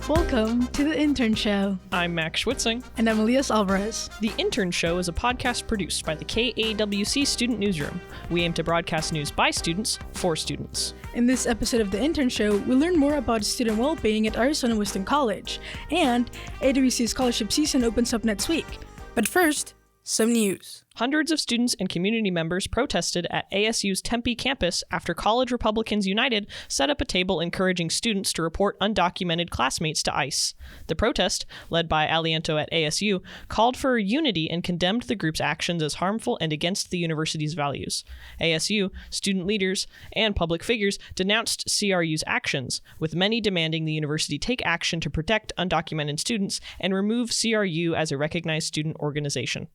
Welcome to the Intern Show. I'm Max Schwitzing. And I'm Elias Alvarez. The Intern Show is a podcast produced by the KAWC Student Newsroom. We aim to broadcast news by students for students. In this episode of the Intern Show, we learn more about student well-being at Arizona Western College, and AWC scholarship season opens up next week. But first, some news. Hundreds of students and community members protested at ASU's Tempe campus after College Republicans United set up a table encouraging students to report undocumented classmates to ICE. The protest, led by Aliento at ASU, called for unity and condemned the group's actions as harmful and against the university's values. ASU, student leaders, and public figures denounced CRU's actions, with many demanding the university take action to protect undocumented students and remove CRU as a recognized student organization.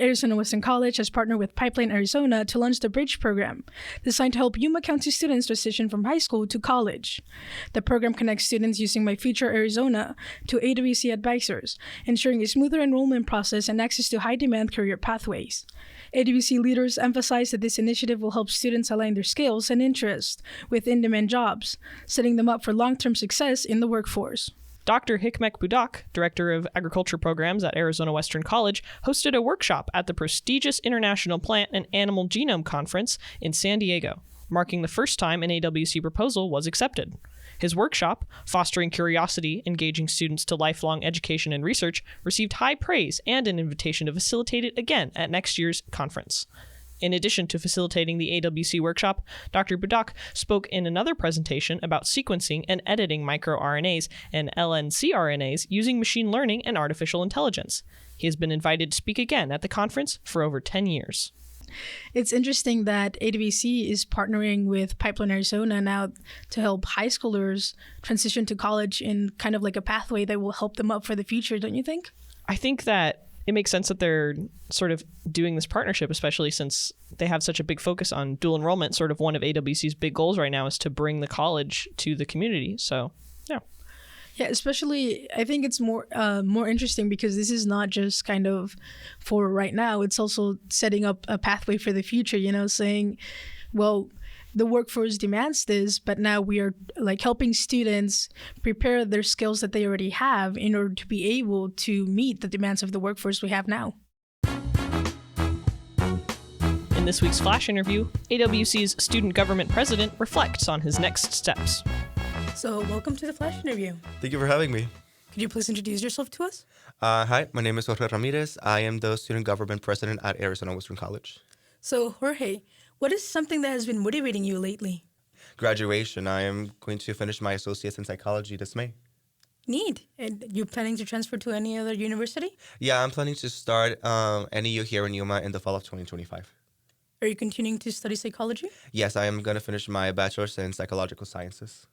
Arizona Western College has partnered with Pipeline Arizona to launch the Bridge program, designed to help Yuma County students transition from high school to college. The program connects students using My Future Arizona to AWC advisors, ensuring a smoother enrollment process and access to high-demand career pathways. AWC leaders emphasize that this initiative will help students align their skills and interests with in-demand jobs, setting them up for long-term success in the workforce. Dr. Hikmet Budak, Director of Agriculture Programs at Arizona Western College, hosted a workshop at the prestigious International Plant and Animal Genome Conference in San Diego, marking the first time an AWC proposal was accepted. His workshop, Fostering Curiosity, Engaging Students to Lifelong Education and Research, received high praise and an invitation to facilitate it again at next year's conference. In addition to facilitating the AWC workshop, Dr. Budak spoke in another presentation about sequencing and editing microRNAs and LNCRNAs using machine learning and artificial intelligence. He has been invited to speak again at the conference for over 10 years. It's interesting that AWC is partnering with Pipeline Arizona now to help high schoolers transition to college in kind of like a pathway that will help them up for the future, don't you think? I think that it makes sense that they're sort of doing this partnership, especially since they have such a big focus on dual enrollment. Sort of one of AWC's big goals right now is to bring the college to the community. So, yeah. Yeah, especially I think it's more interesting because this is not just kind of for right now. It's also setting up a pathway for the future, saying, well, the workforce demands this, but now we are like helping students prepare their skills that they already have in order to be able to meet the demands of the workforce we have now. In this week's Flash interview, AWC's student government president reflects on his next steps. So welcome to the Flash interview. Thank you for having me. Could you please introduce yourself to us? Hi, my name is Jorge Ramirez. I am the student government president at Arizona Western College. So Jorge, what is something that has been motivating you lately? Graduation. I am going to finish my associates in psychology this May. Neat. And you planning to transfer to any other university? Yeah, I'm planning to start NEU here in Yuma in the fall of 2025. Are you continuing to study psychology? Yes, I am going to finish my bachelor's in psychological sciences.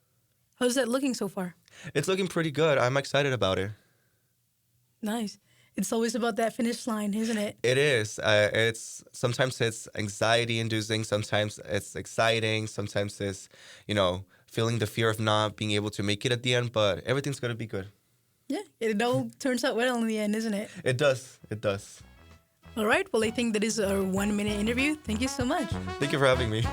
How's that looking so far? It's looking pretty good. I'm excited about it. Nice. It's always about that finish line, isn't it? It is. Sometimes it's anxiety-inducing. Sometimes it's exciting. Sometimes it's, feeling the fear of not being able to make it at the end. But everything's going to be good. Yeah, it all turns out well in the end, isn't it? It does. It does. All right. Well, I think that is our 1-minute interview. Thank you so much. Thank you for having me.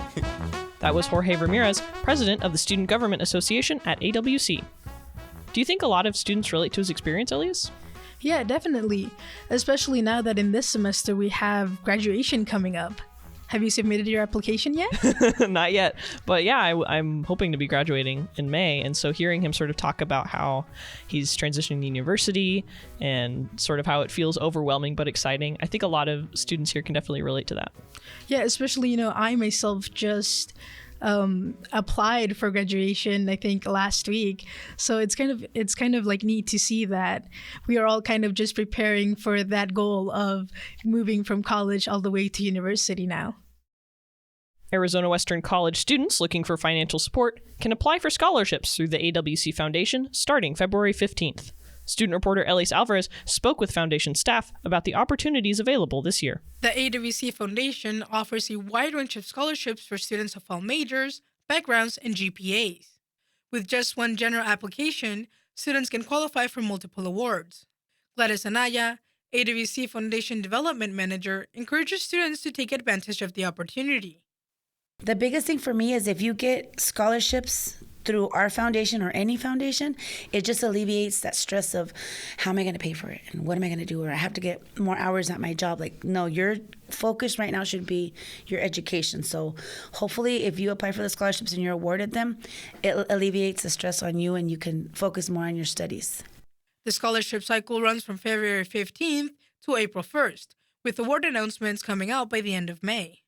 That was Jorge Ramirez, president of the Student Government Association at AWC. Do you think a lot of students relate to his experience, Elias? Yeah, definitely. Especially now that in this semester we have graduation coming up. Have you submitted your application yet? Not yet. But yeah, I'm hoping to be graduating in May. And so hearing him sort of talk about how he's transitioning to university and sort of how it feels overwhelming but exciting, I think a lot of students here can definitely relate to that. Yeah, especially, I myself just applied for graduation, I think last week. So it's kind of like neat to see that we are all kind of just preparing for that goal of moving from college all the way to university now. Arizona Western College students looking for financial support can apply for scholarships through the AWC Foundation starting February 15th. Student reporter Elias Alvarez spoke with Foundation staff about the opportunities available this year. The AWC Foundation offers a wide range of scholarships for students of all majors, backgrounds, and GPAs. With just one general application, students can qualify for multiple awards. Gladys Anaya, AWC Foundation Development Manager, encourages students to take advantage of the opportunity. The biggest thing for me is if you get scholarships through our foundation or any foundation, it just alleviates that stress of how am I going to pay for it and what am I going to do, or I have to get more hours at my job. Like, no, your focus right now should be your education. So hopefully if you apply for the scholarships and you're awarded them, it alleviates the stress on you and you can focus more on your studies. The scholarship cycle runs from February 15th to April 1st, with award announcements coming out by the end of May.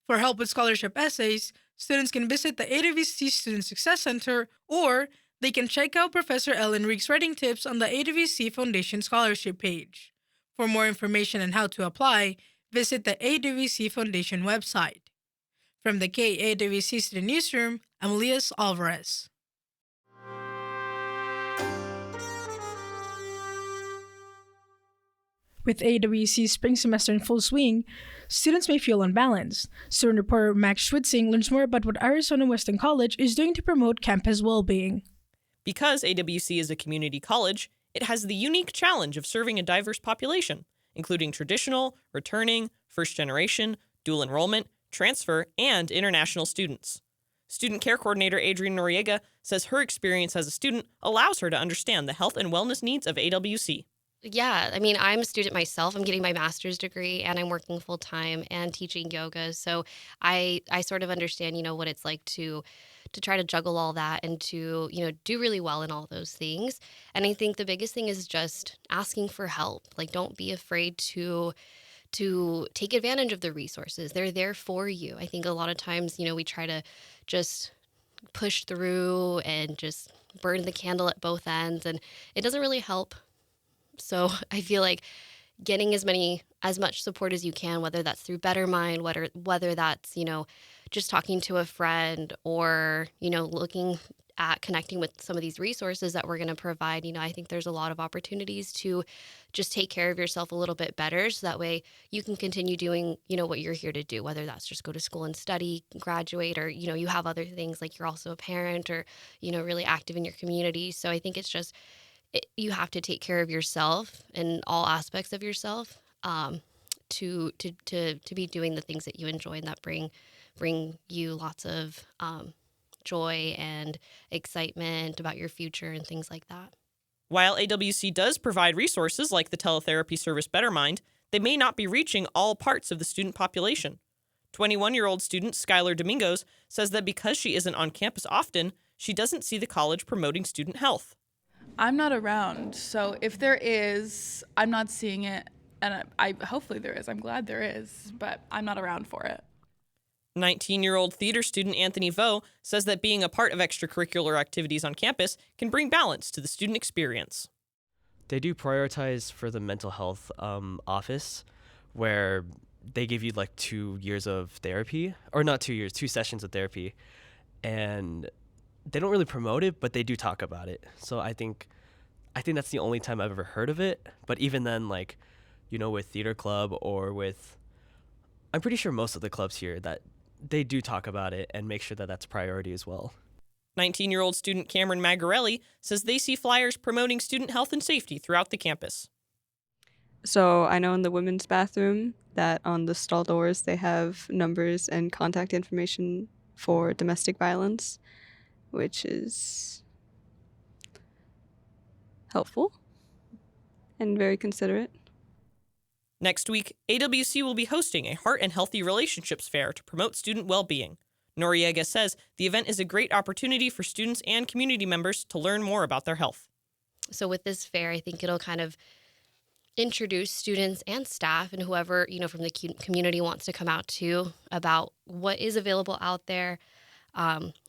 For help with scholarship essays, students can visit the AWC Student Success Center, or they can check out Professor Ellen Reek's writing tips on the AWC Foundation scholarship page. For more information on how to apply, visit the AWC Foundation website. From the KAWC Student Newsroom, I'm Elias Alvarez. With AWC's spring semester in full swing, students may feel unbalanced. Student reporter Max Schwitzing learns more about what Arizona Western College is doing to promote campus well-being. Because AWC is a community college, it has the unique challenge of serving a diverse population, including traditional, returning, first-generation, dual enrollment, transfer, and international students. Student care coordinator Adrienne Noriega says her experience as a student allows her to understand the health and wellness needs of AWC. Yeah, I mean, I'm a student myself. I'm getting my master's degree and I'm working full time and teaching yoga. So I sort of understand, what it's like to try to juggle all that and to, do really well in all those things. And I think the biggest thing is just asking for help. Like, don't be afraid to take advantage of the resources. They're there for you. I think a lot of times, we try to just push through and just burn the candle at both ends, and it doesn't really help. So I feel like getting as much support as you can, whether that's through Better Mind, whether that's, just talking to a friend or, looking at connecting with some of these resources that we're going to provide. I think there's a lot of opportunities to just take care of yourself a little bit better. So that way you can continue doing, what you're here to do, whether that's just go to school and study, graduate, or, you have other things like you're also a parent or, really active in your community. So I think it's just, you have to take care of yourself and all aspects of yourself to be doing the things that you enjoy and that bring you lots of joy and excitement about your future and things like that. While AWC does provide resources like the teletherapy service Better Mind, they may not be reaching all parts of the student population. 21-year-old student Skylar Domingos says that because she isn't on campus often, she doesn't see the college promoting student health. I'm not around, so if there is, I'm not seeing it, and I hopefully there is. I'm glad there is, but I'm not around for it. 19-year-old theater student Anthony Vo says that being a part of extracurricular activities on campus can bring balance to the student experience. They do prioritize for the mental health office, where they give you like 2 years of therapy, or not 2 years, 2 sessions of therapy, and they don't really promote it, but they do talk about it. So I think that's the only time I've ever heard of it. But even then, like, with theater club or with, I'm pretty sure most of the clubs here, that they do talk about it and make sure that that's a priority as well. 19-year-old student Cameron Magarelli says they see flyers promoting student health and safety throughout the campus. So I know in the women's bathroom that on the stall doors they have numbers and contact information for domestic violence, which is helpful and very considerate. Next week, AWC will be hosting a Heart and Healthy Relationships Fair to promote student well-being. Noriega says the event is a great opportunity for students and community members to learn more about their health. So with this fair, I think it'll kind of introduce students and staff and whoever, from the community wants to come out to about what is available out there.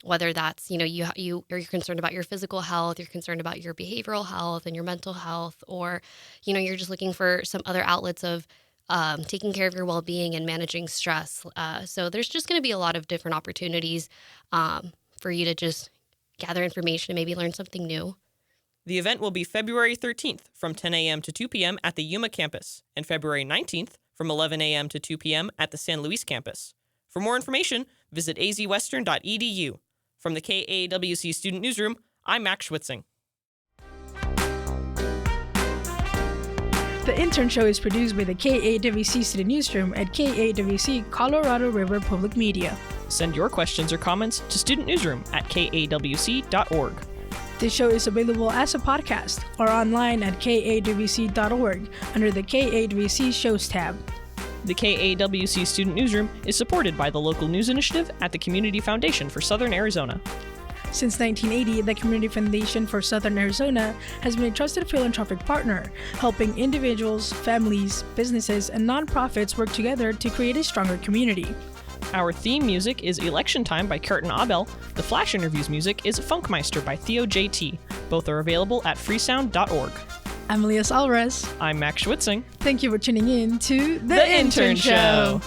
Whether that's, you're concerned about your physical health, you're concerned about your behavioral health and your mental health, or, you're just looking for some other outlets of taking care of your well-being and managing stress. So there's just going to be a lot of different opportunities for you to just gather information and maybe learn something new. The event will be February 13th from 10 a.m. to 2 p.m. at the Yuma campus and February 19th from 11 a.m. to 2 p.m. at the San Luis campus. For more information, visit azwestern.edu. From the KAWC Student Newsroom, I'm Max Schwitzing. The Intern Show is produced by the KAWC Student Newsroom at KAWC Colorado River Public Media. Send your questions or comments to studentnewsroom@kawc.org. This show is available as a podcast or online at kawc.org under the KAWC Shows tab. The KAWC Student Newsroom is supported by the local news initiative at the Community Foundation for Southern Arizona. Since 1980, the Community Foundation for Southern Arizona has been a trusted philanthropic partner, helping individuals, families, businesses, and nonprofits work together to create a stronger community. Our theme music is Election Time by Curtin Abel. The Flash Interviews music is Funkmeister by Theo JT. Both are available at freesound.org. I'm Elias Alvarez. I'm Max Schwitzing. Thank you for tuning in to The Intern Show.